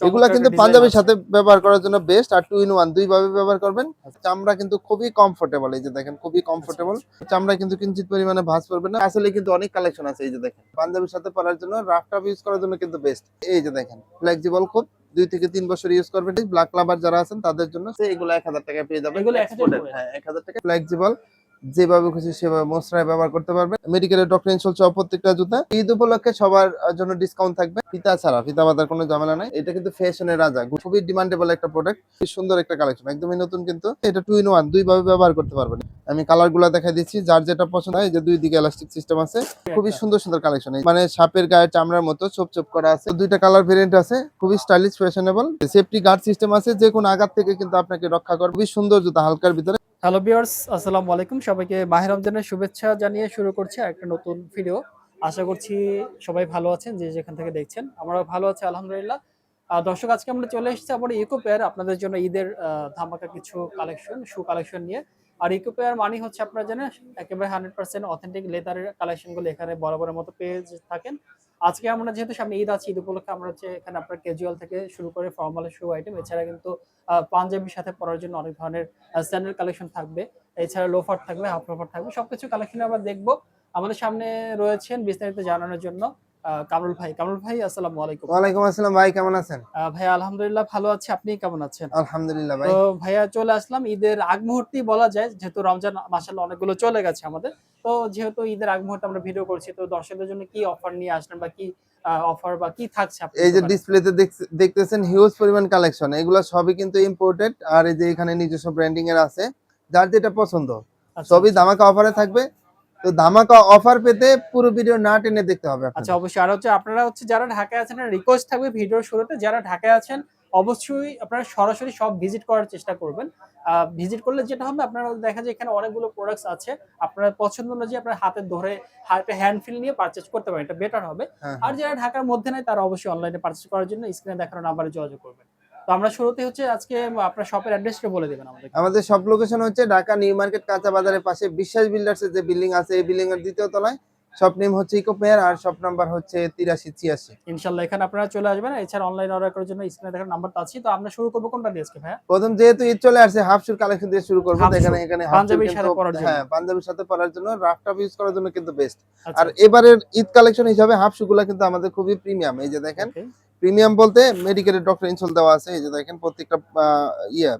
এগুলা কিন্তু পাঞ্জাবির সাথে ব্যবহার করার জন্য বেস্ট, আর 2 in 1 দুই ভাবে ব্যবহার করবেন। চামড়া কিন্তু খুবই কমফোর্টেবল, এই যে দেখেন খুবই কমফোর্টেবল। চামড়া কিন্তু কিঞ্চিত পরিমাণে ভাঁজ পড়বে না। আসলে কিন্তু অনেক কালেকশন আছে, এই যে দেখেন পাঞ্জাবির সাথে পরার জন্য, রাফ টাফ ইউজ করার জন্য কিন্তু বেস্ট। এই যে দেখেন ফ্লেক্সিবল, খুব 2 থেকে 3 বছর ইউজ করবেন। ব্ল্যাক লাভার যারা আছেন তাদের জন্য এগুলো 1000 টাকায় পেয়ে যাবেন। এগুলো 1000 করে? হ্যাঁ 1000 টাকা। ফ্লেক্সিবল, যেভাবে খুশি সেভাবে মশলায় ব্যবহার করতে পারবেন। মেডিকেলের ডক্টর ইনসোল সহ প্রত্যেকটা জুতা ঈদ উপলক্ষে সবার জন্য ডিসকাউন্ট থাকবে। ফিতা ছাড়া, ফিতা বাঁধার কোনো ঝামেলা নাই। এটা কিন্তু ফ্যাশনের রাজা, খুবই ডিমান্ডেবল একটা প্রোডাক্ট, খুব সুন্দর একটা কালেকশন, একদমই নতুন। কিন্তু এটা 2 in 1 দুই ভাবে ব্যবহার করতে পারবেন। আমি কালার গুলা দেখাই দিচ্ছি, যার যেটা পছন্দ হয়। যে দুই দিকে এলাস্টিক সিস্টেম আছে, খুবই সুন্দর সুন্দর কালেকশন, মানে সাপের গায়ে চামড়ার মতো চোপ চোপ করা আছে। দুইটা কালার ভেরিয়েন্ট আছে, খুবই stylish fashionable. Safety guard system আছে, যে কোনো আঘাত থেকে কিন্তু আপনাকে রক্ষা করবে। খুবই সুন্দর জুতা, হালকার ভিতরে। হ্যালো ভিউয়ার্স, আসসালামু আলাইকুম। সবাইকে মাহে রমজানের শুভেচ্ছা জানিয়ে শুরু করছি একটা নতুন ভিডিও। আশা করছি সবাই ভালো আছেন, যে যেখান থেকে দেখছেন। আমরা ভালো আছি আলহামদুলিল্লাহ। দর্শক, আজকে আমরা চলে এসেছি আবার ইকো পেয়ার আপনাদের জন্য ঈদের ধামাকা কিছু কালেকশন, শু কালেকশন নিয়ে। আর ইকো পেয়ার মানে হচ্ছে আপনারা জানেন একেবারে 100% অথেন্টিক লেদারের কালেকশনগুলো এখানে বরাবরের মতো পেয়ে থাকেন। আজকে আমরা যেহেতু সামনে ঈদ আছে, ঈদ উপলক্ষে আমরা হচ্ছে এখানে আপনার ক্যাজুয়াল থেকে শুরু করে ফর্মাল শু আইটেম, এছাড়া কিন্তু পাঞ্জাবির সাথে পরার জন্য অনেক ধরনের স্যান্ডেল কালেকশন থাকবে। এছাড়া লোফার থাকবে, হাফ লোফার থাকবে, সবকিছু কালেকশন আমরা দেখবো। আমাদের সামনে রয়েছেন বিস্তারিত জানানোর জন্য কামরুল ভাই। কামরুল ভাই, আসসালামু আলাইকুম। ওয়ালাইকুম আসসালাম ভাই, কেমন আছেন? ভাইয়া আলহামদুলিল্লাহ ভালো আছি, আপনি কেমন আছেন? আলহামদুলিল্লাহ ভাই। তো ভাইয়া চলে আসলাম ঈদের আগ মুহূর্তেই বলা যায়, যেহেতু রমজান মাশাআল্লাহ অনেকগুলো চলে গেছে আমাদের। তো যেহেতু ঈদের আগ মুহূর্তে আমরা ভিডিও করছি, তো দর্শকদের জন্য কি অফার নিয়ে আসলেন, বা কি অফার বা কি থাকছে আপনার এই যে দোকানে? ডিসপ্লেতে দেখতেছেন হিউজ পরিমাণ কালেকশন, এগুলো সবই কিন্তু ইম্পোর্টেড। আর এই যে এখানে নিজস্ব ব্র্যান্ডিং এর আছে, যার যেটা পছন্দ আচ্ছা সবই আচ্ছা ধামাকা অফারে থাকবে। তো ধামাকা অফার পেতে পুরো ভিডিও না টেনে দেখতে হবে আচ্ছা, আপনাদের। অবশ্যই। আর হচ্ছে আপনারা হচ্ছে যারা ঢাকায় আছেন, রিকোয়েস্ট থাকবে ভিডিওর শুরুতে, যারা ঢাকায় আছেন অবশ্যই আপনারা সরাসরি সব ভিজিট করার চেষ্টা করবেন। ভিজিট করলে যেটা হবে, আপনারা দেখা যায় এখানে অনেকগুলো প্রোডাক্টস আছে, আপনার পছন্দ অনুযায়ী আপনার হাতে ধরে হাতে হ্যান্ড ফিল নিয়ে পারচেজ করতে পারেন, এটা বেটার হবে। হ্যাঁ আর হ্যাঁ। যারা ঢাকার মধ্যে নাই, তারা অবশ্যই অনলাইনে পারচেজ করার জন্য স্ক্রিনে দেখানো নাম্বারে যোগাযোগ করবেন। তো আমরা শুরুতে হচ্ছে আজকে আপনার শপের অ্যাড্রেসটা বলে দিবেন আমাদেরকে। আমাদের সব লোকেশন হচ্ছে ঢাকা নিউ মার্কেট কাঁচা বাজারের পাশে বিশ্বাস বিল্ডার্স এর যে বিল্ডিং আছে, এই বিল্ডিং এর দ্বিতীয় তলায়। শপ নেম হচ্ছে ইকো পেয়ার, আর শপ নাম্বার হচ্ছে 8386। ইনশাআল্লাহ এখানে আপনারা চলে আসবেন। এছাড়া অনলাইন অর্ডার করার জন্য স্ক্রিনে দেখানো নাম্বারটা আছে। তো আমরা শুরু করব কোনটা দিয়ে আজকে ভাইয়া? প্রথম যেহেতু ঈদ চলে আসছে, হাফ শুর কালেকশন দিয়ে শুরু করবো। হাফ দেখেন শু, এখানে হাফ শুর পাঞ্জাবির কিন্তু, সাথে পরার জন্য। হ্যাঁ পাঞ্জাবির সাথে পরার জন্য, রাফ টাফ ইউজ করার জন্য কিন্তু বেস্ট। আচ্ছা আর আচ্ছা। এবারের ঈদ কালেকশন হিসাবে হাফ শু গুলা কিন্তু আমাদের খুবই প্রিমিয়াম। এই যে দেখেন, ওকে। প্রিমিয়াম বলতে মেডিকেলের ডক্টর ইনসোল দেওয়া আছে। এই যে দেখেন প্রত্যেকটা ইয়া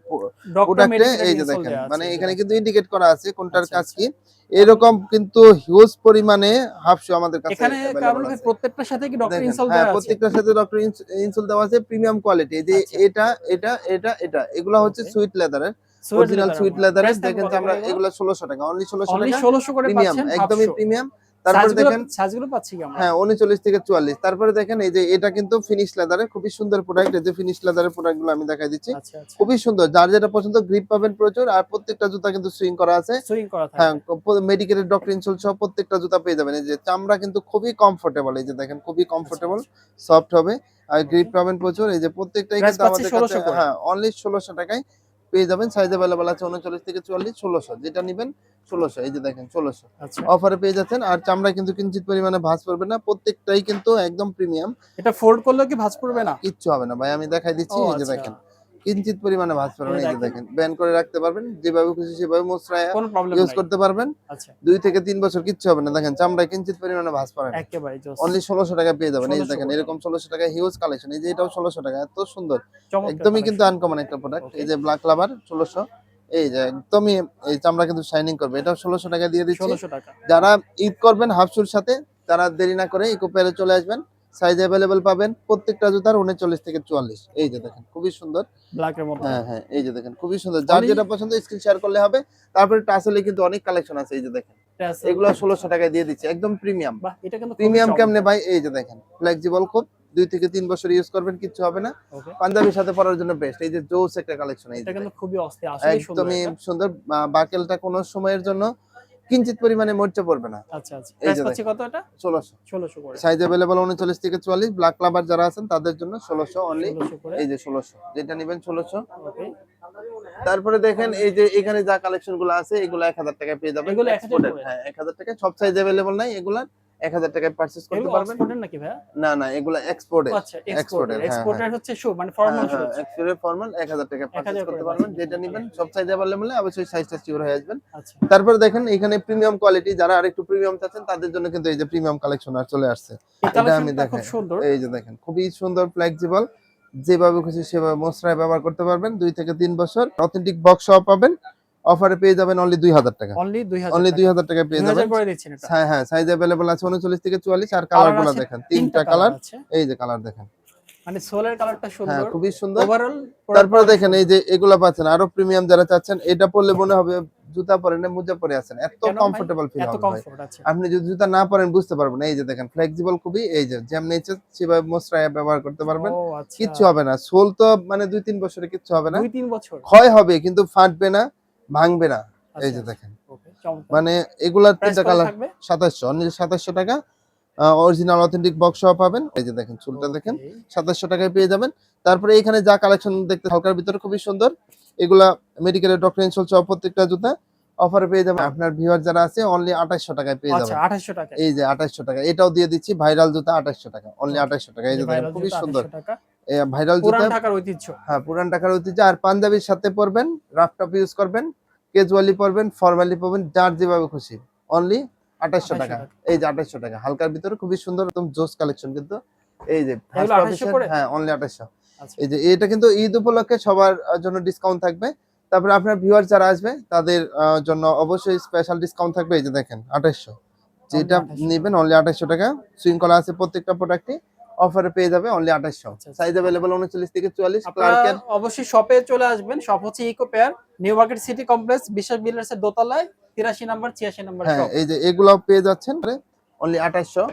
ডক্টর প্রোডাক্টে, মেডিকেলের এই যে ইনসোল দেখেন দেয়া আছে মানে এই যে এখানে দেখেন। কিন্তু ইন্ডিকেট করা আছে কোনটার আচ্ছা কাজ আচ্ছা। কি। এরকম কিন্তু হিউজ পরিমাণে হাফ শু আমাদের কাছে এখানে অ্যাভেলেবল কামরুল ভাই আছে। প্রত্যেকটার সাথে কি ডক্টর দেখেন ইনসোল হ্যাঁ, দেয়া আছে? প্রত্যেকটার সাথে ডক্টর ইনসোল দেওয়া আছে, প্রিমিয়াম কোয়ালিটি। এই যে আচ্ছা। এটা এটা এটা এটা এগুলা হচ্ছে ওকে। সুইট লেদারের, সুয়েড অরিজিনাল লেদারের সুইট মধ্যে। লেদারের। প্রাইস থাকবে দেখেন কত যে করে আমরা এগুলো? এগুলা 1600 টাকা, অনলি 1600 অনলি টাকা। 1600 করে প্রিমিয়াম, পাচ্ছেন হাফ একদমই শু। প্রিমিয়াম। তারপরে দেখেন সাইজগুলো পাচ্ছি কি আমরা? হ্যাঁ 39 থেকে 44। তারপরে দেখেন এই যে এটা কিন্তু ফিনিশ লেদারের, খুবই সুন্দর প্রোডাক্ট। এই যে ফিনিশ লেদারের প্রোডাক্ট গুলো আমি দেখাই দিচ্ছি, আচ্ছা আচ্ছা। খুবই সুন্দর। যার যেটা পছন্দ, গ্রিপ পাবেন প্রচুর। আর প্রত্যেকটা জুতা কিন্তু সুইং করা আছে। সুইং করা হ্যাঁ, থাকবে। মেডিকেলের ডক্টর ইনসোল সহ প্রত্যেকটা জুতা পেয়ে যাবেন। এই যে চামড়া কিন্তু খুবই কমফোর্টেবল, এই যে দেখেন খুবই আচ্ছা কমফোর্টেবল, আচ্ছা। সফট হবে। আর ওকে। গ্রিপ পাবেন প্রচুর। এই যে প্রত্যেকটাই প্রাইস কিন্তু পাচ্ছি আমাদের কাছে 1600 করে। হ্যাঁ অনলি 1600 টাকায় পেয়ে যাবেন। সাইজ अवेलेबल আছে 39 থেকে 44, 1600 যেটা নিবেন 1600। এই যে দেখেন 1600 আচ্ছা। অফারে পেয়ে যাচ্ছেন। আর চামড়া কিন্তু কিঞ্চিত পরিমাণে ভাঁজ পড়বে না, প্রত্যেকটাই কিন্তু একদম প্রিমিয়াম। এটা ফোল্ড করলেও কি ভাঁজ পড়বে না? কিচ্ছু হবে না ভাই, আমি দেখাই দিচ্ছি। ও এই যে আচ্ছা। দেখেন কিঞ্চিত পরিমাণে ভাঁজ পড়বে এই না। যে এই যে দেখেন, দেখেন ব্যান্ড করে রাখতে পারবেন, যেভাবে খুশি সেভাবে মোছড়ায়া কোনো প্রবলেম ইউজ নাই। করতে পারবেন। আচ্ছা। 2 থেকে 3 বছর কিচ্ছু হবে না। দেখেন চামড়ায় কিঞ্চিত পরিমাণে ভাঁজ পড়ে না। একেবারে জোস। অনলি 1600 টাকায় পেয়ে যাবেন। এই যে 1600 দেখেন করে এরকম অনলি। 1600 টাকায় হিউজ কালেকশন। এই যে এটাও 1600 টাকা, এত সুন্দর। চমৎকার একদমই কিন্তু কালেকশন। আনকমন একটা প্রোডাক্ট। ওকে। এই যে ব্ল্যাক লাভার 1600। এই যে একদমই এই চামড়া কিন্তু শাইনিং করবে। এটাও 1600 টাকা দিয়ে দিচ্ছি। 1600 টাকা। যারা ঈদ করবেন হাফশুর সাথে, তারা দেরি না করে ইকো পেয়ারে চলে আসবেন। সাইজ अवेलेबल পাবেন প্রত্যেকটা জুতার 39 থেকে 44। এই যে দেখেন খুবই সুন্দর। ব্ল্যাক এর মধ্যে। হ্যাঁ হ্যাঁ, এই যে দেখেন খুবই সুন্দর। যার অনলি যেটা পছন্দ স্ক্রিন শেয়ার করলে হবে। তারপরে টাসেলে কিন্তু অনেক কালেকশন আছে। এই যে দেখেন ট্যাসেল। এগুলো 1600 টাকায় দিয়ে দিচ্ছি, একদম প্রিমিয়াম। বাহ! এটা কিন্তু খুবই প্রিমিয়াম কেমনে চমৎকার। ভাই? এই যে দেখেন ফ্লেক্সিবল, খুব 2 থেকে 3 বছর ইউজ করবেন, কিচ্ছু হবে না। ওকে। পাঞ্জাবির সাথে পরার জন্য বেস্ট। এই যে জোস একটা কালেকশন। এই এটা যে কিন্তু দেখেন খুবই অস্থির। আসলেই সুন্দর একদমই এটা। সুন্দর। বাকেলটা কোনো সময়ের জন্য কিঞ্চিত পরিমাণে মরচে পড়বে না। আচ্ছা আচ্ছা। এই প্রাইস যে পাচ্ছি দেখেন কত এটা? 1600। 1600 করে। সাইজ अवेलेबल 39 থেকে 44। ব্ল্যাক লাভার যারা আছেন তাদের জন্য 1600 অনলি। 1600 করে। এই যে 1600 যেটা নেবেন 1600। ওকে। তারপরে দেখেন এই যে এখানে যা কালেকশন গুলো আছে, এগুলো 1000 টাকায় পেয়ে যাবেন। এগুলো 1000 এক্সপোর্টেড, করে। হ্যাঁ 1000 টাকায়। সব সাইজ अवेलेबल নাই এগুলা। 1000 টাকায় পারচেজ করতে এগুলো পারবেন। অক্সফোর্ডের নাকি ভাইয়া? না, না, এগুলা এক্সপোর্টের। আচ্ছা, এক্সপোর্টের। হ্যাঁ, হ্যাঁ। এক্সপোর্টের হচ্ছে শু মানে ফর্মাল শুজ। এক্সপোর্টের ফরমাল 1000 টাকায় পারচেজ ১,০০০ করে করতে পারবেন। পাচ্ছেন যেটা এখানে নিবেন কালার। সব সাইজ अवेलेबल হয়, অবশ্যই সাইজটা সিওর হয়ে আসবেন। আচ্ছা। তারপরে দেখেন এখানে প্রিমিয়াম কোয়ালিটি, যারা আরেকটু প্রিমিয়াম চাচ্ছেন তাদের জন্য কিন্তু এই যে প্রিমিয়াম কালেকশন আর চলে আসছে। এই এটা আমি কালেকশনটা খুব দেখাই। সুন্দর। এই যে দেখেন খুবই সুন্দর ফ্লেক্সিবল, যেভাবে খুশি সেভাবে মসৃণ ব্যবহার করতে পারবেন। 2 থেকে 3 বছর অথেন্টিক বক্স সহ পাবেন। অফারে পেয়ে যাবেন অনলি 2000 টাকা। অনলি অনলি ২,০০০ টাকা। 2000 টাকায় পেয়ে ২,০০০ যাবেন। করে দিচ্ছেন এটা। হ্যাঁ, হ্যাঁ, সাইজ अवेलेबल আছে 39 থেকে 44। আর কালার কালারগুলো আছে দেখেন, ৩ টা তিনটা কালার কালার। আছে। এই যে কালার দেখেন। মানে সোলের কালারটা হ্যাঁ, সুন্দর। খুবই সুন্দর। ওভারঅল তারপরে দেখেন এই যে এগুলা পাচ্ছেন আরো প্রিমিয়াম, যারা চাচ্ছেন এটা পরলে মনে হবে জুতা পরেন না মোজা পরে আছেন, এত কেন ভাই? কমফোর্টেবল ফিল এত হবে ভাই। কমফোর্ট আছে। আপনি যদি জুতা না পরেন বুঝতে পারবেন না। এই যে দেখেন ফ্লেক্সিবল খুবই, এই যে যেমন ইচ্ছে সেভাবে মসৃণ ব্যবহার করতে পারবেন। ও আচ্ছা। কিচ্ছু হবে না, সোল তো মানে 2-3 বছরে কিচ্ছু হবে না। ২-৩ বছর। ক্ষয় হবে কিন্তু ফাটবে না, ভাঙবে না। এই আচ্ছা, যে আচ্ছা। দেখেন ওকে, চমৎকার। মানে এগুলার প্রাইস তিনটা কত কালার থাকবে? 2700, অনলি 2700 টাকা। অরিজিনাল অথেন্টিক বক্স সহ পাবেন। এই যে দেখেন চুলটা ওকে। দেখেন 2700 টাকায় পেয়ে যাবেন। তারপরে এখানে যা কালেকশন দেখতে হালকার ভিতরে খুবই সুন্দর, এগুলা মেডিকেলের ডক্টর ইনসোল সহ প্রত্যেকটা জুতা অফারে পেয়ে যাবেন। আপনার ভিউয়ার যারা আছে অনলি 2800 টাকায় পেয়ে আচ্ছা, যাবেন। ২৮০০ টাকায়। এই যে 2800 টাকা, এটাও দিয়ে দিচ্ছি ভাইরাল জুতা 2800 টাকা, অনলি ওকে। 2800 টাকা। এই এই যে যে দেখেন ভাইরাল খুবই জুতা সুন্দর ২৮০০ টাকা। ভাইরাল পুরান জুতা। ঢাকার ঐতিহ্য। হ্যাঁ, পুরান ঢাকার ঐতিহ্য। আর পাঞ্জাবির সাথে পরবেন, রাফ টপ ইউজ করবেন, ক্যাজুয়ালি পরবেন, ফরমালি পরবেন, যার যেভাবে খুশি। অনলি 2800 ২৮০০ টাকা। টাকা। এই যে 2800 টাকা, হালকার ভিতরে খুবই সুন্দর একদম জোস কালেকশন কিন্তু। এই যে এগুলো ফার্স্ট ২৮০০ অফিসের, করে? হ্যাঁ, অনলি 2800। আচ্ছা। এই যে এটা কিন্তু ঈদ উপলক্ষে সবার জন্য ডিসকাউন্ট থাকবে। তারপরে আপনার ভিউয়ার যারা আসবে তাদের জন্য অবশ্যই স্পেশাল ডিসকাউন্ট থাকবে। এই যে দেখেন 2800, অনলি যেটা ২৮০০ নিবেন টাকা। অনলি 2800 টাকা। শৃঙ্খলা আছে প্রত্যেকটা প্রোডাক্টে, অফারে পেয়ে যাবে অনলি 2800। আচ্ছা, আচ্ছা। সাইজ अवेलेबल 39 থেকে 44। আপনারা ক্লার্কের, অবশ্যই শপে চলে আসবেন। শপ হচ্ছে eco pair, new market city complex, Biswas builders এর দোতলায় ৮৩ নাম্বার ৮৬ নাম্বার হ্যাঁ, শপ। এই যে এগুলাও পেয়ে যাচ্ছেন অনলি 2800।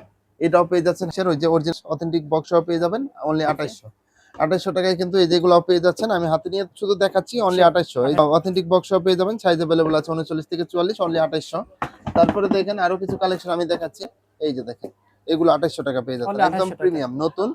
এটাও পেয়ে যাচ্ছেন ওই যে অরিজিনাল অথেন্টিক বক্সও পেয়ে যাবেন অনলি ওকে। 2800। 2800 টাকায় কিন্তু এই যেগুলো পেয়ে যাচ্ছেন, আমি হাতে নিয়ে শুধু দেখাচ্ছি অনলি শিওর। 2800। এই অথেন্টিক বক্সও পেয়ে যাবেন, সাইজ अवेलेबल আছে 39 থেকে 44, অনলি 2800। তারপরে দেখেন আরো কিছু কালেকশন আমি দেখাচ্ছি। এই যে দেখেন এগুলো 2800 টাকা পেয়ে যাচ্ছেন, অনলি একদম ২৮০০ টাকা। প্রিমিয়াম নতুন।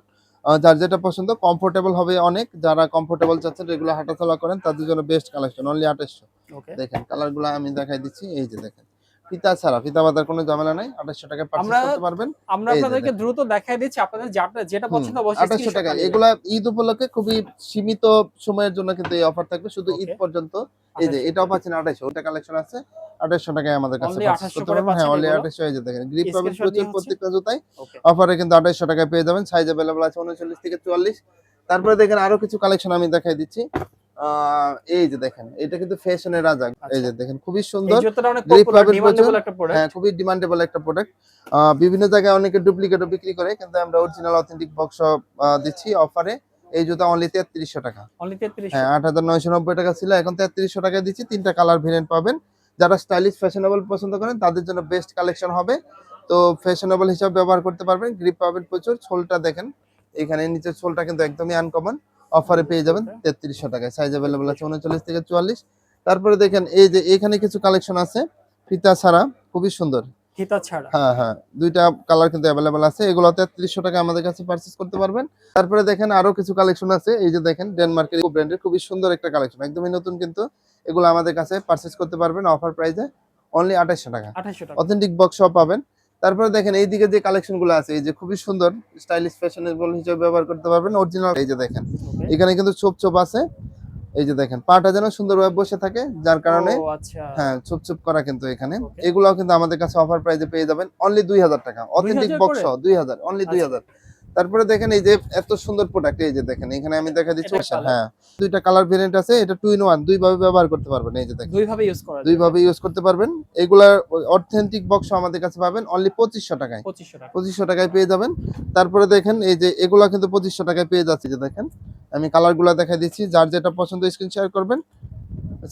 যার যেটা পছন্দ, কমফোর্টেবল হবে অনেক, যারা কমফোর্টেবল চাচ্ছেন রেগুলার হাঁটাচলা করেন তাদের জন্য বেস্ট কালেকশন অনলি 2800। ওকে। দেখেন কালারগুলো আমি দেখাই দিচ্ছি। এই যে দেখেন ফিতা ছাড়া, ফিতা বাঁধার কোনো ঝামেলা নাই, 2800 টাকায় পারচেজ আমরা করতে পারবেন। আমরা এই যে আপনাদেরকে দেখেন দ্রুত দেখায় দিচ্ছি। আপনাদের যেটা হুম, পছন্দ অবশ্যই 2800 স্ক্রিনশট টাকা। মারিয়ে এগুলা ঈদ উপলক্ষে খুবই সীমিত সময়ের জন্য কিন্তু এই অফার থাকবে, শুধু ঈদ ওকে। পর্যন্ত। এই যে ২৮০০ এটাও পাচ্ছেন 2800, ওটা কালেকশন আছে 2800 টাকায় আমাদের কাছে অনলি পারচেজ ২৮০০ করতে করে পারবেন। হ্যাঁ, পাচ্ছেন অনলি এগুলো। 2800। এই যে দেখেন গ্রিপ পাবেন স্ক্রিনশট প্রচুর নিয়ে হচ্ছে প্রত্যেকটা জুতাই। ওকে। অফারে কিন্তু 2800 টাকায় পেয়ে যাবেন, সাইজ अवेलेबल আছে 39 থেকে 44। তারপরে দেখেন আরো কিছু কালেকশন আমি দেখাই দিচ্ছি। এই যে দেখেন এটা কিন্তু ফ্যাশনের রাজা। এই আচ্ছা। যে দেখেন খুবই এই সুন্দর, জুতাটা অনেক গ্রিপ পপুলার, পাবেন প্রচুর। ডিমান্ডেবল একটা হ্যাঁ, প্রোডাক্ট। খুবই ডিমান্ডেবল একটা প্রোডাক্ট। বিভিন্ন জায়গায় অনেকে ডুপ্লিকেটও বিক্রি করে, কিন্তু আমরা অরিজিনাল অথেন্টিক বক্স দিচ্ছি অফারে। এই জুতা অনলি 3300 টাকা। অনলি ৩৩০০। হ্যাঁ, 8990 টাকা ছিল, এখন 3300 টাকায় দিচ্ছি। তিনটা কালার ভেরিয়েন্ট পাবেন। যারা স্টাইলিশ ফ্যাশনেবল পছন্দ করেন তাদের জন্য বেস্ট কালেকশন হবে। তো ফ্যাশনেবল হিসাবে ব্যবহার করতে পারবেন। গ্রিপ পাবেন প্রচুর। সোলটা দেখেন, এখানে নিচের সোলটা কিন্তু একদমই আনকমন। অফারে পেয়ে যাবেন 3300 টাকায়, সাইজ अवेलेबल আছে 39 থেকে 44। তারপরে দেখেন এই যে এখানে কিছু কালেকশন আছে ফিতা ছাড়া, খুবই সুন্দর। ফিতা ছাড়া। হ্যাঁ, হ্যাঁ, ২ টা কালার কিন্তু अवेलेबल আছে। এগুলো 3300 টাকায় আমাদের কাছে পারচেজ করতে পারবেন। তারপরে দেখেন আরো কিছু কালেকশন আছে। এই যে দেখেন ডেনমার্কের ইকো ব্র্যান্ডের খুবই সুন্দর একটা কালেকশন, একদমই নতুন কিন্তু। এগুলো আমাদের কাছে পারচেজ করতে পারবেন অফার প্রাইসে অনলি 2800 টাকা। ২৮০০ টাকা। অথেন্টিক বক্সও পাবেন। তারপরে দেখেন এইদিকে যে কালেকশন গুলো আছে, এই যে খুবই সুন্দর স্টাইলিশ ফ্যাশনেবল হিসেবে ব্যবহার করতে পারবেন অরিজিনাল। এই যে দেখেন ওকে। এখানে কিন্তু ছোপ ছোপ আছে। এই যে দেখেন পাটা যেন সুন্দরভাবে বসে থাকে, যার কারণে ও আচ্ছা। হ্যাঁ, চুপ চুপ করা কিন্তু এখানে। ওকে। এগুলাও কিন্তু আমাদের কাছে অফার প্রাইসে পেয়ে যাবেন অনলি 2000 টাকা। অথেন্টিক ২০০০ বক্স করে? সহ 2000, অনলি আচ্ছা। 2000। তারপরে দেখেন এই যে এত সুন্দর প্রোডাক্ট, এই যে দেখেন এখানে আমি দেখা দিচ্ছি। এটা কালার। হ্যাঁ, 2টা কালার ভেরিয়েন্ট আছে। এটা 2 in 1, দুই ভাবে ব্যবহার করতে পারবেন। এই যে দেখেন ২ ভাবে ইউজ করা দুই যাবে। ভাবে ইউজ করতে পারবেন। এগুলা অথেন্টিক বক্স আমাদের কাছে পাবেন অনলি 2500 টাকায়। ২৫০০ টাকা। 2500 টাকায় পেয়ে যাবেন। তারপরে দেখেন এই যে এগুলা কিন্তু 2500 টাকায় পেয়ে যাচ্ছে। যে দেখেন আমি কালারগুলা দেখাই দিচ্ছি, যার যেটা পছন্দ স্ক্রিন শেয়ার করবেন।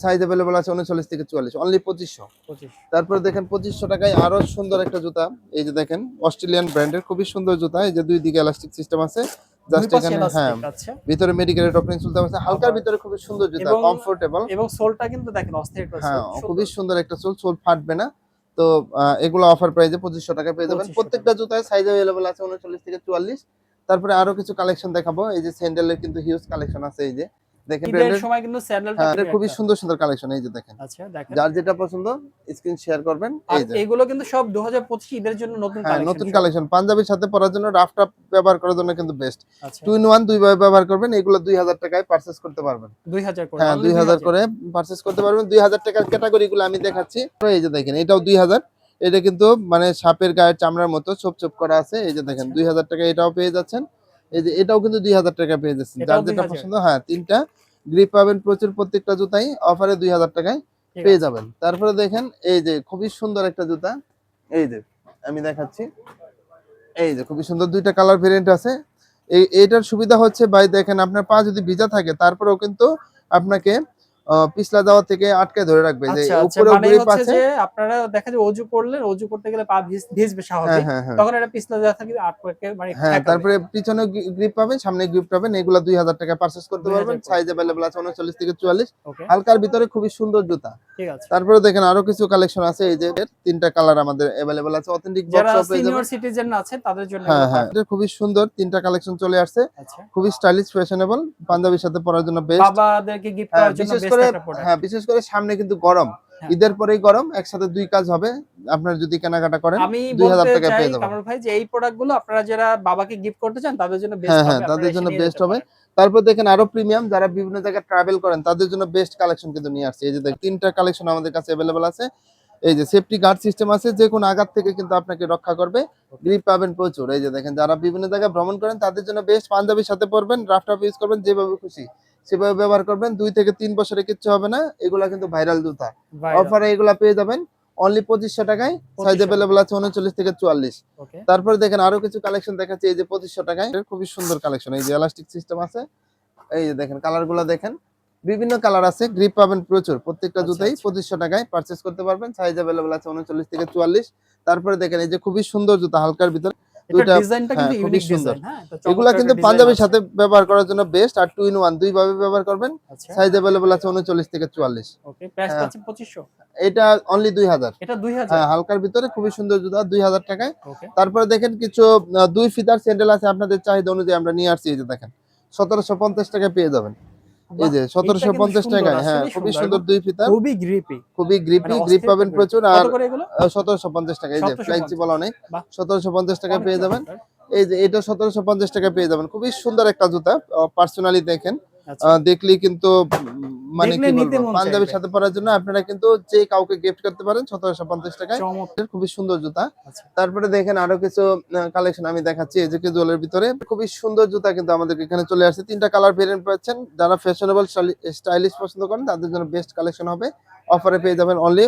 সাইজ अवेलेबल আছে 39 থেকে 44, অনলি 2500। ২৫। তারপরে দেখেন 2500 টাকায় আরো সুন্দর একটা জুতা। এই যে দেখেন অস্ট্রেলিয়ান ব্র্যান্ডের খুবই সুন্দর জুতা। এই যে দুই দিকে এলাস্টিক সিস্টেম আছে, দুই জাস্ট পাশে এখানে। হ্যাঁ, এলাস্টিক আছে। ভিতরে মেডিকেলের ডক্টর ইনসুলতে আছে, হালকার আবার ভিতরে খুবই সুন্দর জুতা, এবং কমফোর্টেবল। এবং সোলটা কিন্তু দেখেন অস্থির একটা হ্যাঁ, সোল। খুবই সুন্দর। সুন্দর একটা সোল, সোল ফাটবে না। তো এগুলো অফার প্রাইসে 2500 টাকায় পেয়ে যাবেন। ২৫০০ প্রত্যেকটা টাকা। জুতায় সাইজ अवेलेबल আছে 39 থেকে 44। তারপরে আরো কিছু কালেকশন দেখাবো। এই যে স্যান্ডেলের কিন্তু হিউজ কালেকশন আছে। এই যে দেখেন ঈদের ব্র্যান্ডের, সময় কিন্তু স্যান্ডেলটা হ্যাঁ, এটা খুবই খুবই একটা সুন্দর সুন্দর কালেকশন। এই যে দেখেন, আচ্ছা দেখেন। যার যেটা পছন্দ স্ক্রিন শেয়ার করবেন। আর এই যে, এগুলো কিন্তু সব 2025 ঈদের জন্য নতুন হ্যাঁ, কালেকশন নতুন সব। কালেকশন পাঞ্জাবির সাথে পরার জন্য, রাফ টাফ ব্যবহার করার জন্য কিন্তু বেস্ট। আচ্ছা 2 in 1 দুই ভাবে ব্যবহার করবেন। এগুলো 2000 টাকায় পারচেজ করতে পারবেন। 2000 করে, হ্যাঁ, অনলি 2000 2000। করে পারচেজ করতে পারবেন। 2000 টাকার ক্যাটাগরি গুলো আমি দেখাচ্ছি। তো এই যে দেখেন, এটাও 2000। এটা কিন্তু মানে সাপের গায়ের চামড়ার মতো ছোপ ছোপ করা আছে। এই যে দেখেন, আচ্ছা 2000 টাকা এটাও পেয়ে যাচ্ছেন। এই যে ওকে, এটাও কিন্তু 2000 টাকা পেয়ে যাচ্ছেন। এটাও যার যেটা 2000। পছন্দ, হ্যাঁ, তিনটা গ্রিপ পাবেন প্রচুর, প্রত্যেকটা জুতাই অফারে 2000 টাকায় ঠিক পেয়ে আছে। যাবেন। তারপরে দেখেন, এই যে খুবই সুন্দর একটা জুতা। এই যে আমি দেখাচ্ছি। এই যে খুবই সুন্দর দুইটা কালার ভেরিয়েন্ট আছে। এইটার সুবিধা হচ্ছে ভাই, দেখেন আপনার পা যদি ভিজা থাকে তারপরেও কিন্তু আপনাকে পিছলা যাওয়া থেকে আটকে ধরে রাখবে। এই যে আচ্ছা আচ্ছা, উপরেও মানে গ্রিপ হচ্ছে আছে। যে আপনারা দেখা যায় অজু করলেন, অজু করতে গেলে পা ভিজবে হ্যাঁ, স্বাভাবিক, হ্যাঁ, হ্যাঁ, তখন এটা পিছলা দেওয়া থাকবে আটকে মানে হ্যাঁ, ঠেকাবে। তারপরে পিছনে গ্রিপ পাবেন, সামনে গ্রিপ পাবেন। এগুলা 2000 টাকা পারচেজ করতে 2000 পারবেন। করে। সাইজ अवेलेबल আছে 39 থেকে 44। ওকে, হালকার ভিতরে খুবই সুন্দর জুতা। ঠিক আছে। তারপরে দেখেন আরো কিছু কালেকশন আছে। এই যে এর তিনটা কালার আমাদের अवेलेबल আছে। অথেন্টিক যারা বক্সও পেয়ে সিনিয়র যাবেন। সিটিজেন আছে তাদের জন্য হ্যাঁ, এগুলো হ্যাঁ, পারফেক্ট। এটা খুবই সুন্দর তিনটা কালেকশন চলে আসছে। আচ্ছা, খুবই স্টাইলিশ, ফ্যাশনেবল, পাঞ্জাবির সাথে পরার জন্য বেস্ট। বাবাদেরকে গিফট হ্যাঁ, করার জন্য বিশেষ বেস্ট করে, একটা প্রোডাক্ট। হ্যাঁ, বিশেষ করে সামনে কিন্তু গরম। হ্যাঁ, ঈদের পরেই গরম, একসাথে দুই কাজ হবে। আপনার যদি কেনাকাটা করেন আমি 2000 বলতে টাকায় চাই পেয়ে যাবেন। কামরুল ভাই যে এই প্রোডাক্ট গুলো আপনারা যারা বাবাকে গিফট করতে চান তাদের জন্য বেস্ট হ্যাঁ, হ্যাঁ, হবে, আপনারা তাদের এসে জন্য নিয়ে বেস্ট যেতে হবে। পারেন। তারপর দেখেন আরো প্রিমিয়াম, যারা বিভিন্ন জায়গায় ট্রাভেল করেন তাদের জন্য বেস্ট কালেকশন কিন্তু নিয়ে আসছে। এই যে দেখেন, আচ্ছা, তিনটা কালেকশন আমাদের কাছে अवेलेबल আছে। এই যে সেফটি গার্ড সিস্টেম আছে, যে কোনো আঘাত থেকে কিন্তু আপনাকে রক্ষা করবে। ওকে, গ্রিপ পাবেন প্রচুর। এই যে দেখেন, যারা বিভিন্ন জায়গায় ভ্রমণ করেন তাদের জন্য বেস্ট। পাঞ্জাবির সাথে পরবেন, রাফ টাফ ইউজ করবেন, যেভাবে খুশি সেভাবে ব্যবহার করবেন। 2 থেকে 3 বছরে কিচ্ছু হবে না। এগুলা কিন্তু ভাইরাল জুতা। ভাইরাল অফারে এগুলা পেয়ে যাবেন অনলি 2500 টাকায়। সাইজ 2500 টাকা। अवेलेबल আছে 39 থেকে 44। ওকে, তারপরে দেখেন আরো কিছু কালেকশন দেখাচ্ছি। এই যে 2500 টাকায় খুবই সুন্দর কালেকশন। এই যে এলাস্টিক সিস্টেম আছে। এই যে দেখেন, কালারগুলো দেখেন, বিভিন্ন কালার আছে। গ্রিপ পাবেন প্রচুর, প্রত্যেকটা আচ্ছা জুতাই আচ্ছা। 2500 টাকায় পারচেজ করতে পারবেন। সাইজ अवेलेबल আছে 39 থেকে 44। তারপরে দেখেন, এই যে খুবই সুন্দর জুতা, হালকার ভিতরে এটা দুইটা। ডিজাইনটা হ্যাঁ, কিন্তু খুবই ইউনিক সুন্দর। ডিজাইন, হ্যাঁ? এটা এগুলা চমৎকার কিন্তু একটা ডিজাইন পাঞ্জাবির আছে। সাথে ব্যবহার করার জন্য বেস্ট। আর 2 in 1 দুই ভাবে ব্যবহার করবেন। আচ্ছা, সাইজ अवेलेबल আছে 39 থেকে 44। ওকে। প্রাইস হ্যাঁ, পাচ্ছেন 2500। এটা অনলি 2000। এটা 2000। হ্যাঁ, হালকার ভিতরে খুবই সুন্দর জুতা 2000 টাকায়। ওকে, তারপরে দেখেন কিছু দুই ফিতার স্যান্ডেল আছে, আপনাদের চাহিদা অনুযায়ী আমরা নিয়ে আসছি। এই যে দেখেন, 1750 টাকায় পেয়ে যাবেন। এই বাহ! যে এইটা কিন্তু 1750 সুন্দর, টাকায়, হ্যাঁ, আসলেই খুবই সুন্দর এবং সুন্দর দুই ফিতার, খুবই গ্রিপি। খুবই মানে গ্রিপি, গ্রিপ অস্থির পাবেন টাইপের। প্রচুর। কত আর করে এগুলো? 1750 টাকা। এই যে 1750। ফ্লেক্সিবল অনেক, বাহ! 1750 টাকায় অনেক পেয়ে যাবেন। চমৎকার। এই যে এটা 1750 টাকায় পেয়ে যাবেন। খুবই সুন্দর একটা জুতা। পার্সোনালি দেখেন, আচ্ছা। দেখলেই কিন্তু মানে দেখলে কি নিতে বলবো, মন পাঞ্জাবির চাইবে। সাথে পরার জন্য আপনারা কিন্তু যে কাউকে গিফট করতে পারেন 1750 টাকায়। চমৎকার। খুবই সুন্দর জুতা। আচ্ছা, তারপরে দেখেন আরো কিছু কালেকশন আমি দেখাচ্ছি। এই যে ক্যাজুয়ালের ভিতরে খুবই সুন্দর জুতা কিন্তু আমাদের এখানে চলে আসছে। তিনটা কালার ভেরিয়েন্ট পাচ্ছেন। যারা ফ্যাশনেবল স্টাইলিশ পছন্দ করেন তাদের জন্য বেস্ট কালেকশন হবে। অফারে পেয়ে যাবেন অনলি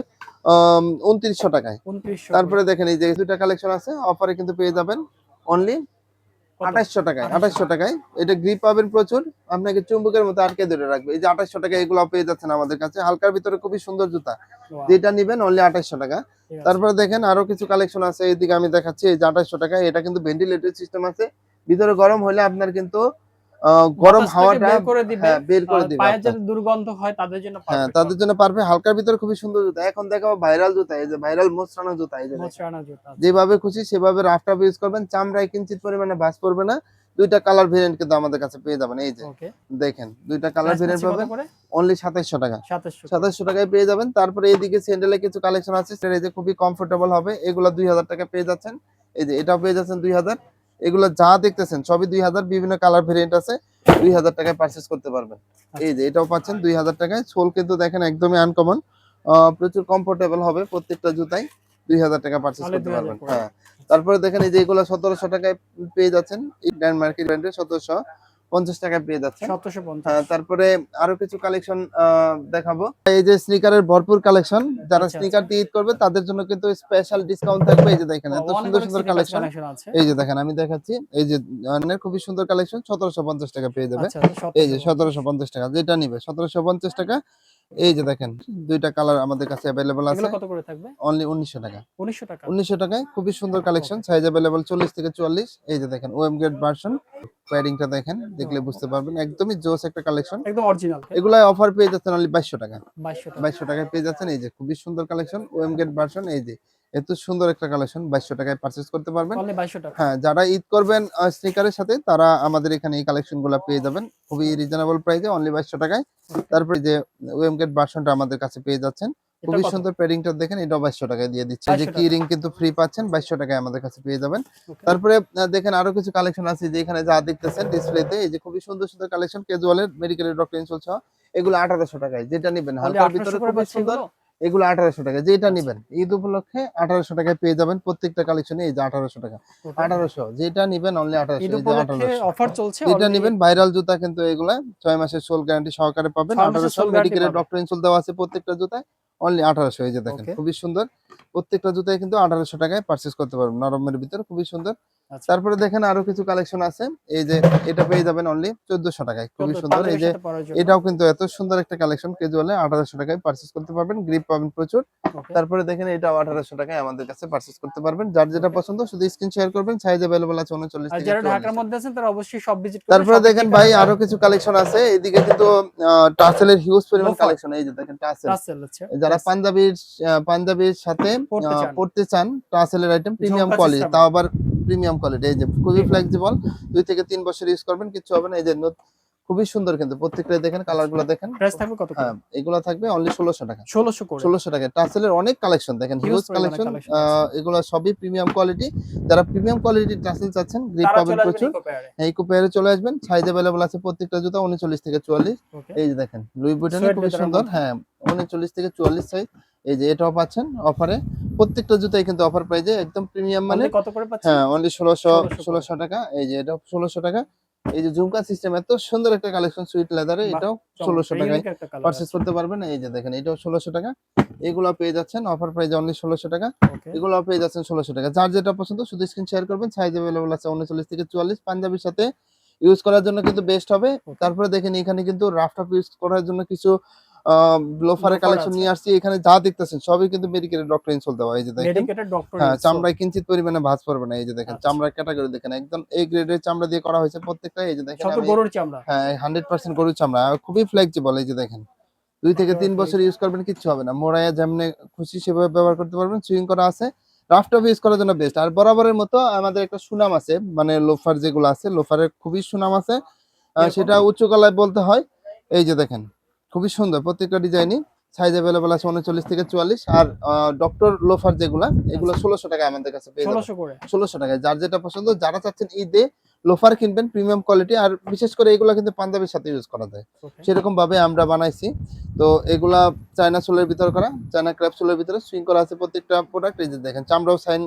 2900 টাকায়। 2900 করে। তারপরে দেখেন, এই যে দুইটা কালেকশন আছে, অফারে কিন্তু পেয়ে যাবেন অনলি কত? 2800 টাকায়। 2800 2800 টাকা। টাকায় এটা গ্রিপ পাবেন প্রচুর, আপনাকে চুম্বকের মতো আটকে ধরে রাখবে। এই যে 2800 টাকায় এগুলো পেয়ে যাচ্ছেন আমাদের কাছে। হালকার ভিতরে খুবই সুন্দর জুতা, ওয়াও! যেটা নিবেন অনলি 2800 টাকা। ঠিক আছে। তারপরে দেখেন আরো কিছু কালেকশন আছে, এইদিকে আমি দেখাচ্ছি। এই যে 2800 টাকায় এটা কিন্তু ভেন্টিলেটর সিস্টেম আছে। ভিতরে গরম হলে আপনার কিন্তু গরম বাতাসটাকে হাওয়াটা, বের করে দিবে। হ্যাঁ, বের করে দিবে পায়ের আপনার। যাতে দুর্গন্ধ হয় তাদের জন্য হ্যাঁ, পারফেক্ট তাদের হবে। জন্য পারবে। হালকার ভিতরে খুবই সুন্দর জুতা। এখন দেখাবো ভাইরাল জুতা। এই যে ভাইরাল মোচড়ানো জুতা। এই যে দেখেন, মোচড়ানো জুতা। আচ্ছা, যেভাবে খুশি সেভাবে রাফ টাফ ইউজ করবেন। চামড়ায় কিঞ্চিত পরিমাণে ভাঁজ পড়বে না। দুইটা কালার ভেরিয়েন্ট কিন্তু আমাদের কাছে পেয়ে যাবেন। এই যে ওকে। দেখেন, দুইটা কালার প্রাইস ভেরিয়েন্ট পাচ্ছি কত পাবেন করে? অনলি 2700 টাকা। 2700 করে। 2700 টাকায় পেয়ে যাবেন। তারপরে এইদিকে স্যান্ডেলের কিছু কালেকশন আছে, সেটা এই যে খুবই কমফোর্টেবল হবে। এগুলা 2000 টাকায় পেয়ে যাচ্ছেন। এই যে এটাও পেয়ে যাচ্ছেন 2000। এগুলো যা দেখতেছেন সবই 2000। বিভিন্ন কালার ভেরিয়েন্ট আছে, 2000 টাকায় পারচেজ করতে পারবেন। এই আচ্ছা, যে এটাও পাচ্ছেন 2000 টাকায়। সোল কিন্তু দেখেন একদমই আনকমন, প্রচুর কমফোর্টেবল হবে প্রত্যেকটা জুতাই। 2000 টাকা পারচেজ তাহলে করতে 2000 পারবেন। করে। হ্যাঁ, তারপরে দেখেন এই যে এগুলো 1700 টাকায় পেয়ে যাচ্ছেন। ডেনমার্কের ব্র্যান্ডের 1750 টাকায় পেয়ে যাচ্ছেন। হ্যাঁ, 750। তারপরে আরো কিছু কালেকশন দেখাবো। এই যে স্নিকারের ভরপুর কালেকশন, যারা আচ্ছা, আচ্ছা। স্নিকার দিয়ে ঈদ করবে তাদের জন্য কিন্তু স্পেশাল ডিসকাউন্ট থাকবে। এই যে দেখেন এত অনেক, সুন্দর অনেক সুন্দর সিনেমাস কালেকশন। কালেকশন আছে। এই যে দেখেন আমি দেখাচ্ছি। এই যে খুবই সুন্দর কালেকশন 1750 টাকা পেয়ে যাবে। আচ্ছা, আচ্ছা, এই যে 1750। 1750 টাকা, যেটা নিবে 1750 টাকা। এই যে দেখেন দুইটা কালার আমাদের কাছে अवेलेबल এগুলো আছে কত করে থাকবে? অনলি 1900 টাকা। 1900 টাকা। 1900 টাকায় খুবই সুন্দর কালেকশন, ওকে। সাইজ अवेलेबल 40 থেকে 44। এই যে দেখেন ওএম গ্রেড ভার্সন, প্যাডিংটা দেখেন, দেখলে ওয়াও! বুঝতে পারবেন একদমই জোস একটা কালেকশন। একদম অরিজিনাল। এগুলা অফার পেয়ে যাচ্ছেন অনলি 2200 টাকা। 2200 টাকা। 2200 টাকায় পেয়ে যাচ্ছেন। এই যে খুবই সুন্দর কালেকশন ওএম গ্রেড ভার্সন। এই যে এত সুন্দর একটা কালেকশন 2200 টাকায় পারচেজ করতে পারবেন। অনলি 2200 টাকা। হ্যাঁ, যারা ঈদ করবেন স্নিকারের সাথে তারা আমাদের এখানে এই কালেকশন গুলা পেয়ে যাবেন খুবই রিজনেবল প্রাইসে অনলি 2200 টাকায়। ওকে। তারপরে যে ওয়েমগেট ভার্সনটা আমাদের কাছে পেয়ে যাচ্ছেন এটা খুবই কত? সুন্দর প্যাডিংটা দেখেন, এটাও 2200 টাকায় দিয়ে দিচ্ছে। এই যে 2200 কি টাকা। রিং কিন্তু ফ্রি পাচ্ছেন 2200 টাকায় আমাদের কাছে পেয়ে যাবেন। ওকে। তারপরে দেখেন আরো কিছু কালেকশন আছে যে এখানে যা দেখতেছেন ডিসপ্লেতে, এই যে খুবই সুন্দর সুন্দর কালেকশন ক্যাজুয়ালের মেডিকেলের ডক্টর ইনসোল সহ এগুলো 1800 টাকায়, যেটা নিবেন অনলি হালকার 1800 ভিতরে করে খুবই পাচ্ছি সুন্দর। এগুলো? এগুলো 1800 টাকা, যেটা আচ্ছা। নিবেন ঈদ উপলক্ষে 1800 টাকায় পেয়ে যাবেন প্রত্যেকটা কালেকশনে। এই যে 1800 টাকা, ওকে। 1800 যেটা নিবেন অনলি 1800। ঈদ এই যে উপলক্ষে 1800 অফার চলছে যেটা অলরেডি। নিবেন ভাইরাল জুতা কিন্তু এগুলা 6 মাসের সোল গ্যারান্টি সহকারে পাবেন। 6 মাসের 1800 সোল গ্যারান্টি মেডিকেলের পাবে। ডক্টর ইনসোল দেওয়া আছে প্রত্যেকটা জুতায় অনলি 1800। এই যে দেখেন ওকে। খুবই সুন্দর প্রত্যেকটা জুতায় কিন্তু 1800 টাকায় পারচেজ করতে পারবেন, নরমের ভিতরে খুবই সুন্দর। আচ্ছা। তারপরে দেখেন আরো কিছু কালেকশন আছে, এই যে এটা পেয়ে যাবেন অনলি 1400 টাকায়, খুবই 14 সুন্দর। এই পাঞ্জাবির যে সাথে পরার জন্য। এটাও কিন্তু এত সুন্দর একটা কালেকশন ক্যাজুয়ালে 1800 টাকায় পারচেজ করতে পারবেন, গ্রিপ পাবেন প্রচুর। ওকে। তারপরে দেখেন এটাও 1800 টাকায় আমাদের কাছে পারচেজ করতে পারবেন, যার যেটা ওকে। পছন্দ শুধু স্ক্রিন শেয়ার করবেন। সাইজ अवेलेबल আছে 39 আর থেকে যারা 44 ঢাকার এর। মধ্যে আছেন তারা অবশ্যই সব ভিজিট করবেন। তারপরে সব দেখেন ভাই আরো কিছু কালেকশন আছে এদিকে কিন্তু টাসেলের হিউজ পরিমাণ লোফার, কালেকশন। এই যে দেখেন টাসেল, টাসেল আছে। যারা ইয়েস। পাঞ্জাবির সাথে পড়তে চান। পড়তে চান টাসেলের আইটেম প্রিমিয়াম ঝুমকা কোয়ালিটি, সিস্টেমে। তাও আবার প্রিমিয়াম কোয়ালিটি। এই যে খুবই প্রিমিয়াম। ফ্লেক্সিবল, 2 থেকে 3 বছর ইউজ করবেন কিচ্ছু হবে না। এই যে খুবই সুন্দর কিন্তু প্রত্যেকটা দেখেন আচ্ছা। কালারগুলো দেখেন। প্রাইস থাকবে কত করে? হ্যাঁ, এগুলো থাকবে অনলি 1600 টাকা। 1600 করে। 1600 টাকায় টাসেলের অনেক কালেকশন দেখেন, হিউজ হিউজ পরিমাণে কালেকশন। কালেকশন আছে। এগুলো সবই প্রিমিয়াম কোয়ালিটি। যারা প্রিমিয়াম কোয়ালিটির টাসেল চাচ্ছেন গ্রিপ তারা পাবেন চলে আসবেন প্রচুর। ইকো পেয়ারে। ইকো পেয়ারে চলে আসবেন, সাইজ अवेलेबल আছে প্রত্যেকটা জুতা 39 থেকে 44। ওকে। এই যে দেখেন লুই বুইটনের সোয়েট খুবই লেদারের সুন্দর, মধ্যে। হ্যাঁ 39 থেকে 44 সাইজ। এই যে এটাও পাচ্ছেন অফারে, প্রত্যেকটা জুতাই কিন্তু অফার প্রাইজে একদম প্রিমিয়াম অনলি মানের। কত করে পাচ্ছি? হ্যাঁ অনলি 1600 1600 করে। 1600 টাকা। এই যে এটাও 1600 টাকা। এই যে ঝুমকা সিস্টেম এত সুন্দর একটা কালেকশন সুইট লেদারে, বাহ! এটাও 1600 চমৎকার টাকায় ইউনিক একটা কালার পারচেজ আছে। করতে পারবেন। এই যে দেখেন এটাও 1600 টাকা। এগুলো পেয়ে যাচ্ছেন অফার প্রাইজে অনলি 1600 টাকা। ওকে। এগুলো পেয়ে যাচ্ছেন 1600 টাকা। যার যেটা পছন্দ শুধু স্ক্রিন শেয়ার করবেন। সাইজ अवेलेबल আছে 39 থেকে 44। পাঞ্জাবির সাথে ইউজ করার জন্য কিন্তু বেস্ট হবে। ওকে। তারপরে দেখেন এখানে কিন্তু রাফ টাফ ইউজ করার জন্য কিছু আ লোফারের লোফার কালেকশন আছে। নিয়ে আসছি। এখানে যা দেখতেছেন সবই কিন্তু মেডিকেলের ডক্টর ইনসোল দেওয়া। এই যে দেখেন, ডেডিকেটেড ডক্টর হ্যাঁ, ইনসোল। চামড়ায় কিঞ্চিত পরিমাণে ভাঁজ পড়বে না। এই যে দেখেন আচ্ছা। চামড়ার ক্যাটাগরি দেখেন একদম এ গ্রেডের চামড়া দিয়ে করা হয়েছে প্রত্যেকটা। এই যে দেখেন সব তো আমি, গরুর চামড়া। হ্যাঁ 100% গরুর চামড়া, খুবই ফ্লেক্সিবল। এই যে দেখেন 2 থেকে 3 একেবারে বছর ফ্লেক্সি। ইউজ করবেন কিচ্ছু হবে না। মোড়ায়া যেমনে খুশি সেভাবে ব্যবহার করতে পারবেন। সুইং করা আছে। রাফ টাফ ইউজ করার জন্য বেস্ট। আর বরাবরের মতো আমাদের একটা সুনাম আছে, মানে লোফার যেগুলো আছে লোফারের খুবই সুনাম আছে। কিরকম? সেটা উচ্চ গলায় বলতে হয়। এই যে দেখেন খুবই সুন্দর প্রত্যেকটা ডিজাইনই। সাইজ अवेलेबल আছে 39 থেকে 44। আর ডক্টর লোফার যেগুলা এগুলো আচ্ছা। 1600 টাকায় আমাদের কাছে পেয়ে যাবেন। 1600 করে। 1600 টাকায় যার যেটা পছন্দ। যারা চাচ্ছেন ঈদে লোফার কিনবেন প্রিমিয়াম কোয়ালিটি, আর বিশেষ করে এগুলা কিন্তু পাঞ্জাবির সাথে ইউজ করা যায়। ওকে। সেরকম ভাবে আমরা বানাইছি। তো এগুলা চায়না সোলের ভিতর করা, চায়না ক্র্যাপসুলের ভিতরে সুইং করা আছে প্রত্যেকটা প্রোডাক্ট। এই যে দেখেন চামড়াও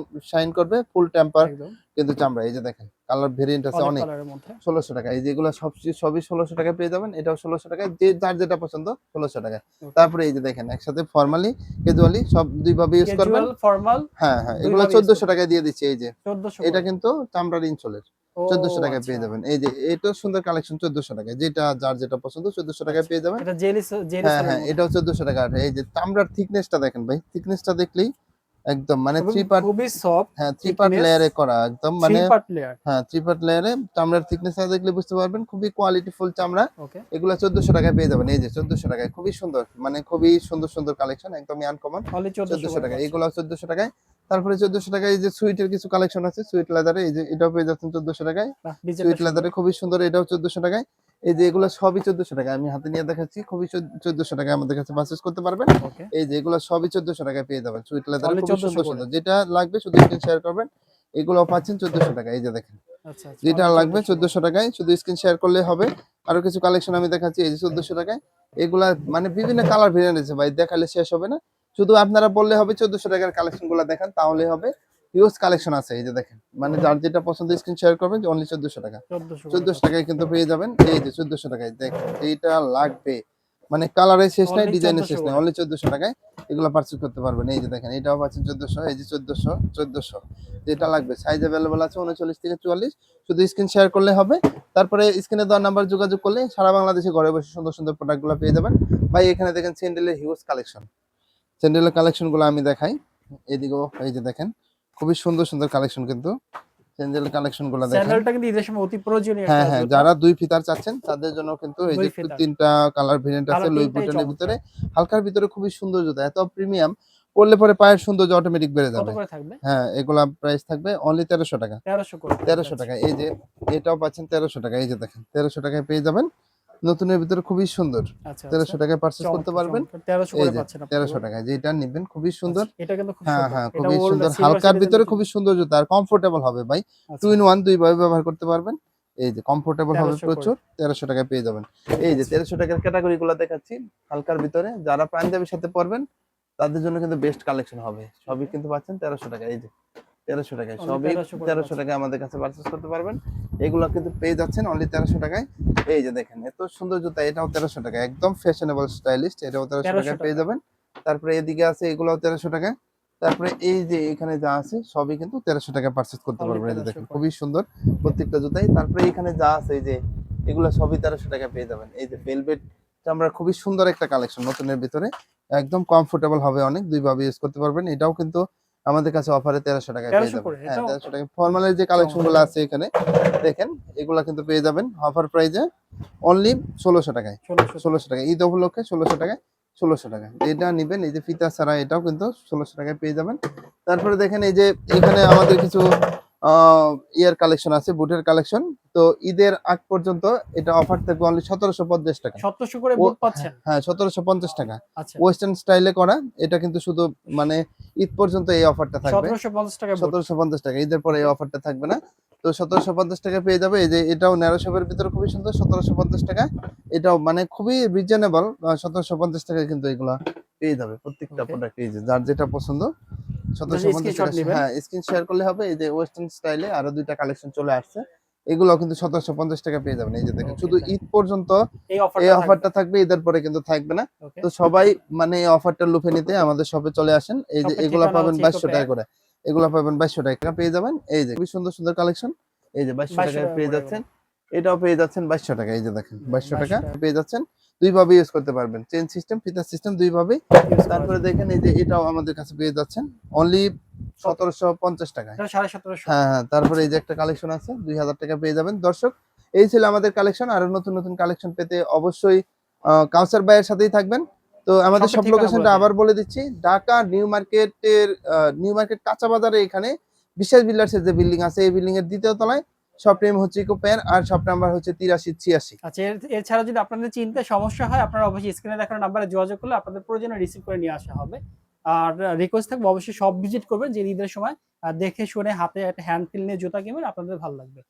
শাইন করবে, ফুল টেম্পার একদম। কিন্তু চামড়া। এই যে দেখেন কালার ভেরিয়েন্ট আছে অলিভ অনেক। কালারের মধ্যে। 1600 টাকা। এই যেগুলো সবই 1600 টাকায় পেয়ে যাবেন। এটাও 1600 টাকায়, যে যার যেটা পছন্দ 1600 টাকায়। ওকে। তারপরে এই যে দেখেন একসাথে ফর্মালি ক্যাজুয়ালি সব দুই ভাবে ইউজ করবেন। ক্যাজুয়াল, ফরমাল হ্যাঁ, হ্যাঁ, ২ এগুলো ভাবে ইউজ 1400 করবেন। টাকায় দিয়ে দিচ্ছি। এই যে 1400 এটা করে। কিন্তু চামড়ার ইনসোলের ও 1400 টাকায় আচ্ছা। পেয়ে যাবেন। এই যে এটাও সুন্দর কালেকশন 1400 টাকায়, যেটা যার যেটা পছন্দ 1400 টাকায় আচ্ছা। পেয়ে যাবেন। এটা জেলি হ্যাঁ, সোলের হ্যাঁ, মধ্যে। এটাও 1400 টাকা। আর এই যে চামড়ার থিকনেসটা দেখেন ভাই, থিকনেসটা দেখলেই একদম মানে এবং 3 পার্ট, খুবই সফট, হ্যাঁ 3 পার্ট থিকনেস, লেয়ারে করা একদম 3 মানে, পার্ট লেয়ার। হ্যাঁ 3 পার্ট লেয়ারে চামড়ার থিকনেসটা দেখলে বুঝতে পারবেন খুবই কোয়ালিটিফুল চামড়া। ওকে। এগুলা 1400 টাকায় পেয়ে যাবেন। এই যে 1400 টাকায় খুবই সুন্দর, মানে খুবই সুন্দর সুন্দর কালেকশন একদমই আনকমন। অনলি 1400 1400 করে টাকায় পাচ্ছেন। এগুলো 1400 টাকায়। তারপরে 1400 টাকায় এই যে সুইটের কিছু কালেকশন আছে সুইট লেদারে, এই যে এটাও পেয়ে যাচ্ছেন 1400 টাকায়। বাহ! ডিজাইনটা সুইট সুন্দর। লেদারে খুবই সুন্দর, এটাও 1400 টাকায়। এই যে এগুলো সবই 1400 টাকায়, আমি হাতে নিয়ে দেখাচ্ছি, খুবই 1400 টাকায় আমাদের কাছে পারচেজ করতে পারবেন। ওকে। এই যে এগুলো সবই 1400 টাকায় পেয়ে যাবেন। সুইট লেদারে অনলি খুবই 1400 সুন্দর করে। সুন্দর, যেটা লাগবে শুধু স্ক্রিন শেয়ার করবেন। এগুলো পাচ্ছেন 1400 টাকায়। এই যে দেখেন আচ্ছা, আচ্ছা। যেটা অনলি লাগবে 1400 করে। 1400 টাকায়, শুধু স্ক্রিন শেয়ার করলে হবে। আরো কিছু কালেকশন আমি দেখাচ্ছি, এই যে 1400 টাকায়। এগুলা মানে বিভিন্ন কালার ভেরিয়েন্ট আছে ভাই, দেখালে শেষ হবে না। শুধু আপনারা বললে হবে 1400 টাকার কালেকশন গুলা দেখান, তাহলে হবে। হিউজ কালেকশন আছে। এই যে দেখেন, মানে যার যেটা পছন্দ স্ক্রিন শেয়ার করবেন, অনলি 1400 টাকা। 1400 করে 1400 পাচ্ছেন। টাকায় কিন্তু পেয়ে যাবেন। এই যে 1400 টাকায় দেখেন যেটা লাগবে, মানে কালারের শেষ নাই, অনলি ডিজাইনের 1400 শেষ নাই, করে। অনলি 1400 টাকায় এগুলো পারচেজ করতে পারবেন। এই যে দেখেন এটাও পাচ্ছেন 1400। এই যে 1400 যেটা ওকে। লাগবে সাইজ अवेलेबल আছে 39 থেকে 44। শুধু স্ক্রিন শেয়ার করলে হবে। তারপরে স্ক্রিনে দেওয়া নাম্বার যোগাযোগ করলে সারা বাংলাদেশে ঘরে বসে সুন্দর সুন্দর প্রোডাক্টগুলো পেয়ে যাবেন। ভাই এখানে দেখেন স্যান্ডেলের হিউজ কালেকশন। স্যান্ডেলের কালেকশনগুলো আমি দেখাই। এদিকেও এই যে দেখেন খুবই সুন্দর সুন্দর কালেকশন কিন্তু স্যান্ডেলের কালেকশনগুলো দেখেন। স্যান্ডেলটা কিন্তু ঈদের সময় অতি প্রয়োজনীয় হ্যাঁ, একটা হ্যাঁ, জুতা। যারা 2 ফিতার চাচ্ছেন তাদের জন্য কিন্তু এই 2 যে ফিতার। 3টা কালার ভেরিয়েন্ট আছে কালার লুই ৩ টাই বুটনের চমৎকার। ভিতরে। হালকার ভিতরে খুবই সুন্দর জুতা, এত প্রিমিয়াম। পরলে পরে পায়ের সৌন্দর্য অটোমেটিক বেড়ে কত যাবে। করে থাকবে? হ্যাঁ, এগুলা প্রাইস থাকবে অনলি 1300 টাকা। 1300 করে থাকবে, 1300 আচ্ছা। টাকা। এই যে এটাও পাচ্ছেন 1300 টাকা। এই যে দেখেন 1300 টাকায় পেয়ে যাবেন। নতুনের ভিতরে খুবই সুন্দর। আচ্ছা, আচ্ছা। 1300 টাকায় পারচেজ করতে চমৎকার, পারবেন। চমৎকার। 1300 এই করে যে পাচ্ছেন আপনারা 1300 এগুলো। টাকায় যেটা নিবেন খুবই সুন্দর। আচ্ছা, এটা কিন্তু খুব হ্যাঁ, সুন্দর। হ্যাঁ, এটা খুবই ওল্ড সুন্দর। সিলভার হালকার ভিতরে সিটিজেনদের জন্য। খুবই সুন্দর জুতা আর কমফোর্টেবল হবে ভাই। 2 আচ্ছা, in 1 দুই ভাবে ব্যবহার করতে পারবেন। এই যে কমফোর্টেবল হবে 1300 করে। প্রচুর। 1300 টাকায় পেয়ে যাবেন। ঠিক এই যে আছে। 1300 টাকার ক্যাটাগরি গুলো দেখাচ্ছি হালকার ভিতরে। যারা পাঞ্জাবির সাথে পরবেন তাদের জন্য কিন্তু বেস্ট কালেকশন হবে। সবই ওকে। কিন্তু পাচ্ছেন 1300 টাকায়। এই যে 1300 টাকায় অনলি সবই 1300 করে 1300 পাচ্ছেন। টাকায় আমাদের কাছে পারচেজ করতে পারবেন। এগুলো কিন্তু পেয়ে যাচ্ছেন অনলি 1300 টাকায়। এই যে দেখেন এত সুন্দর জুতা এটাও 1300 টাকা। একদম ফ্যাশনেবল স্টাইলিশ এটাও 1300 1300 টাকায় পেয়ে টাকা। যাবেন। তারপরে এদিকে আছে এগুলাও 1300 টাকায়। তারপরে এই যে এখানে যা আছে সবই কিন্তু 1300 টাকায় পারচেজ করতে অনলি পারবেন। এই যে 1300 দেখেন করে। খুবই সুন্দর ওকে। প্রত্যেকটা জুতাই। তারপরে এখানে যা আছে এই যে এগুলা সবই 1300 টাকায় পেয়ে যাবেন। এই যে ভেলভেট চামড়ার খুবই সুন্দর একটা কালেকশন নতুনের ভিতরে। একদম কমফোর্টেবল হবে অনেক। দুই ভাবে ইউজ করতে পারবেন। এটাও কিন্তু আমাদের কাছে অফারে 1300 টাকায় পেয়ে 1300 যাবেন। করে। হ্যাঁ, এটাও 1300 টাকায় ফরমালের যে কালেকশন গুলো চমৎকার। আছে এখানে দেখেন এগুলা কিন্তু পেয়ে যাবেন অফার প্রাইজে অনলি 1600 টাকায়। 1600 টাকা। 1600 টাকা ঈদ উপলক্ষে 1600 টাকায় 1600 টাকা যেটা নিবেন এই যে ফিতা ছাড়া এটাও কিন্তু 1600 টাকায় পেয়ে যাবেন। তারপরে দেখেন এই যে এখানে আমাদের কিছু ইয়ার কালেকশন আছে বুটের কালেকশন। তো ঈদের আগ পর্যন্ত এটা অফার থাকবে অনলি 1750 টাকা। 1700 করে ও বুট হ্যাঁ, পাচ্ছেন? হ্যাঁ 1750 টাকা। আচ্ছা। ওয়েস্টার্ন স্টাইলে করা। এটা কিন্তু শুধু মানে ঈদ পর্যন্ত এই অফারটা থাকবে। 1750 টাকায় বুট। 1750 টাকা। ঈদের পরে এই ওকে। অফারটা থাকবে না। তো 1750 টাকায় পেয়ে যাবে। এই যে এটাও ন্যারো শেপের ভিতরে খুবই সুন্দর 1750 টাকা। এটাও মানে খুবই রিজনেবল 1750 টাকায় কিন্তু এগুলা পেয়ে যাবে। প্রত্যেকটা ওকে। প্রোডাক্ট এই যে যার যেটা পছন্দ জাস্ট 1750 স্ক্রিনশট টাকা নিবেন। হ্যাঁ, স্ক্রিন শেয়ার করলে হবে। এই যে ওয়েস্টার্ন স্টাইলে আরো ২ টা কালেকশন চলে আসছে। এগুলাও কিন্তু 1750 টাকা পেয়ে যাবেন। এই যে দেখেন ওকে, শুধু ডান। ঈদ পর্যন্ত এই এই অফারটা থাকবে। অফারটা থাকবে। ঈদের পরে কিন্তু থাকবে না। ওকে। তো সবাই মানে এই অফারটা লুফে নিতে আমাদের শপে চলে আসেন। এই যে শপের এগুলা ঠিকানা পাবেন হচ্ছে ইকো 2200 টাকা পেয়ার। করে। এগুলা পাবেন 2200 টাকা পেয়ে যাবেন। এই যে খুবই সুন্দর, সুন্দর কালেকশন। এই যে 2200 2200 টাকায় টাকা পেয়ে করে এগুলো। যাচ্ছেন। এটাও পেয়ে যাচ্ছেন 2200 টাকায়। এই যে দেখেন দেখেন 2200 টাকা 2200 টাকা পেয়ে যাচ্ছেন। ২ ভাবে ইউজ করতে পারবেন। চেইন সিস্টেম, ফিতা সিস্টেম ২ ভাবেই। ইউজ করা তারপরে যাবে। দেখেন এই যে এটাও আমাদের কাছে পেয়ে যাচ্ছেন অনলি কত? ১৭৫০ টাকায়। এটা 1750। হ্যাঁ, হ্যাঁ। তারপরে আচ্ছা। এই যে একটা কালেকশন আছে ২০০০ টাকা পেয়ে যাবেন। দর্শক এই ছিল আমাদের কালেকশন। আরো নতুন, নতুন কালেকশন পেতে অবশ্যই কাউসার ভাইয়ের সাথেই থাকবেন। তো আমাদের শপের সব ঠিকানা বলে লোকেশনটা দিন। আবার বলে দিচ্ছি। ঢাকা নিউ মার্কেটের নিউ মার্কেট কাঁচা বাজারে এখানে বিশ্বাস বিল্ডার্সের যে বিল্ডিং আছে এই বিল্ডিং এর ২য় তলায় শপ নেম হচ্ছে ইকো পেয়ার আর শপ নাম্বার হচ্ছে ৮৩৮৬। আচ্ছা, এছাড়া যদি আপনাদের চিনতে সমস্যা হয় আপনারা অবশ্যই স্ক্রিনে দেখানো নাম্বারে যোগাযোগ করলে আপনাদের প্রয়োজনে রিসিভ করে নিয়ে আসা হবে। আর রিকোয়েস্ট থাকবে অবশ্যই সব ভিজিট করবেন যে ঈদের সময় দেখে শুনে হাতে একটা হ্যান্ড ফিল নিয়ে জুতা কিনবেন আপনাদের ভালো লাগবে।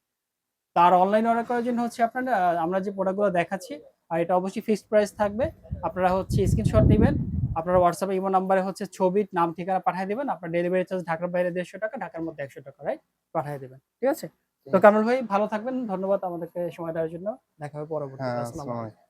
তার অনলাইন অর্ডার করার জন্য হচ্ছে আপনারা আমরা যে প্রোডাক্টগুলো দেখাচ্ছি আর এটা অবশ্যই ফিক্সড প্রাইস থাকবে। আপনারা হচ্ছে স্ক্রিনশট নিবেন। আপনারা হোয়াটসঅ্যাপে ইমো নাম্বারে হচ্ছে ছবি, নাম, ঠিকানা পাঠিয়ে দিবেন। আপনার ডেলিভারি চার্জ ঢাকার বাইরে ১৫০ টাকা, ঢাকার মধ্যে ১০০ টাকা রাইট? পাঠিয়ে দিবেন। ঠিক আছে? তো কামরুল ভাই ভালো থাকবেন। ধন্যবাদ আমাদেরকে সময় দেওয়ার জন্য। দেখা হবে পরবর্তীতে। হ্যাঁ, আসসালামু আসসালামু আলাইকুম। আলাইকুম।